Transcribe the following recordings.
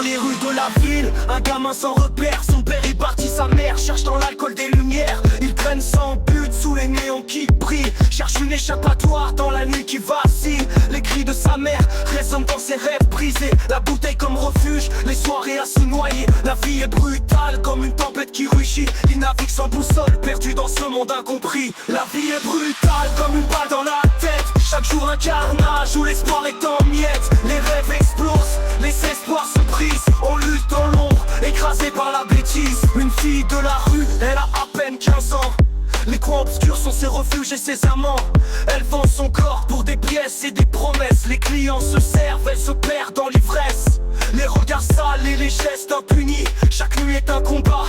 les rues de la ville, un gamin sans repère. Son père est parti, sa mère cherche dans l'alcool des lumières. Il traîne sans but sous les néons qui brillent, cherche une échappatoire dans la nuit qui vacille. Les cris de sa mère résonnent dans ses rêves brisés. La bouteille comme refuge, les soirées à se noyer. La vie est brutale comme une tempête qui rugit. Il navigue sans boussole, perdu dans ce monde incompris. La vie est brutale comme une balle dans la tête. Chaque jour un carnage où l'espoir est en miettes. Les rêves explosent, les espoirs se brisent. On lutte dans l'ombre, écrasé par la bêtise. Une fille de la rue, elle a à peine 15 ans. Les coins obscurs sont ses refuges et ses amants. Elle vend son corps pour des pièces et des promesses. Les clients se servent, elle se perd dans l'ivresse. Les regards sales et les gestes impunis. Chaque nuit est un combat,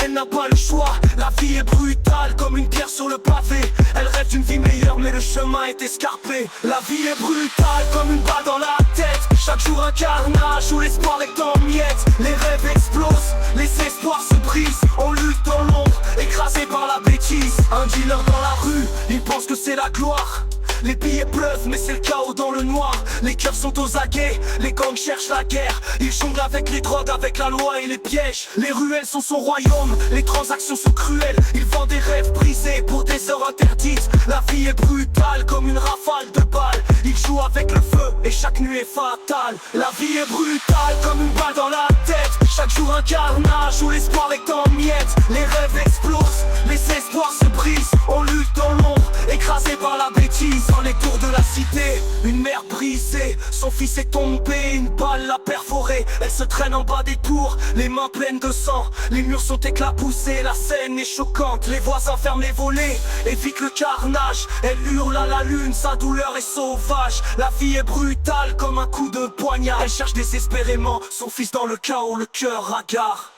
elle n'a pas le choix. La vie est brutale comme une pierre sur le pavé. Elle rêve d'une vie meilleure mais le chemin est escarpé. La vie est brutale comme une balle dans la tête. Chaque jour un carnage où l'espoir est en miettes. Les rêves explosent, les espoirs se brisent. On lutte dans l'ombre, écrasé par la bêtise. Un dealer dans la rue, il pense que c'est la gloire. Les billets pleuvent mais c'est le chaos dans le noir. Les cœurs sont aux aguets, les gangs cherchent la guerre. Ils jonglent avec les drogues, avec la loi et les pièges. Les ruelles sont son royaume, les transactions sont cruelles. Il vend des rêves brisés pour des heures interdites. La vie est brutale comme une rafale de balles. Il joue avec le feu et chaque nuit est fatale. La vie est brutale comme une balle dans la tête. Chaque jour un carnage où l'espoir est en miettes. Les rêves explosent, les espoirs se brisent. On lutte dans l'ombre, écrasé par la bêtise. Dans les tours de la cité, une mère brisée. Son fils est tombé, une balle l'a perforé. Elle se traîne en bas des tours, les mains pleines de sang. Les murs sont éclaboussés, la scène est choquante. Les voisins ferment les volets, évitent le carnage. Elle hurle à la lune, sa douleur est sauvage. La vie est brutale comme un coup de poignard. Elle cherche désespérément son fils dans le chaos, le cœur hagard.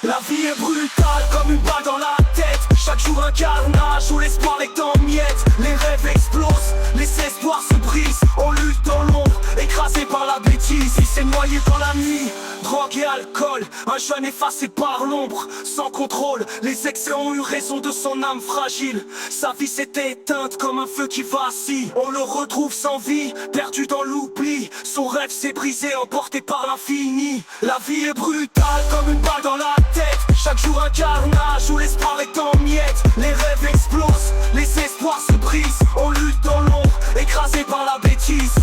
La vie est brutale comme une balle dans la tête. Chaque jour un carnage où l'espoir est en miettes. Les rêves explosent, les espoirs se brisent. On lutte dans l'ombre, écrasé par la bêtise. Il s'est noyé dans la nuit, drogue et alcool. Un jeune effacé par l'ombre, sans contrôle. Les excès ont eu raison de son âme fragile. Sa vie s'était éteinte comme un feu qui vacille. On le retrouve sans vie, perdu dans l'oubli. Son rêve s'est brisé, emporté par l'infini. La vie est brutale comme une balle dans la tête. Chaque jour un carnage où l'espoir est en miettes. Les rêves explosent, les espoirs se brisent. On lutte dans l'ombre, écrasé par la bêtise.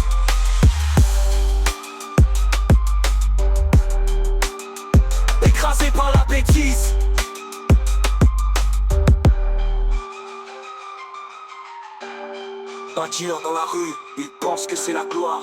Écrasé par la bêtise. Un dealer dans la rue, il pense que c'est la gloire.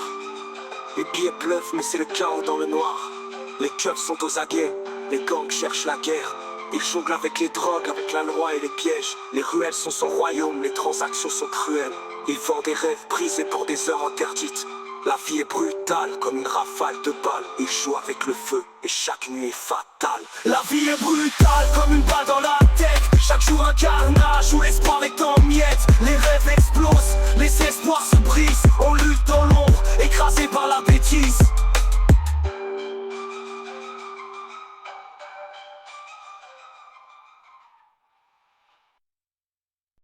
Les billets pleuvent mais c'est le chaos dans le noir. Les keufs sont aux aguets, les gangs cherchent la guerre. Il jongle avec les drogues, avec la loi et les pièges. Les ruelles sont son royaume, les transactions sont cruelles. Il vend des rêves brisés pour des heures interdites. La vie est brutale comme une rafale de balles. Il joue avec le feu et chaque nuit est fatale. La vie est brutale comme une balle dans la tête. Chaque jour un carnage où l'espoir est en miettes. Les rêves explosent, les espoirs se brisent. On lutte dans l'ombre, écrasé par la bêtise.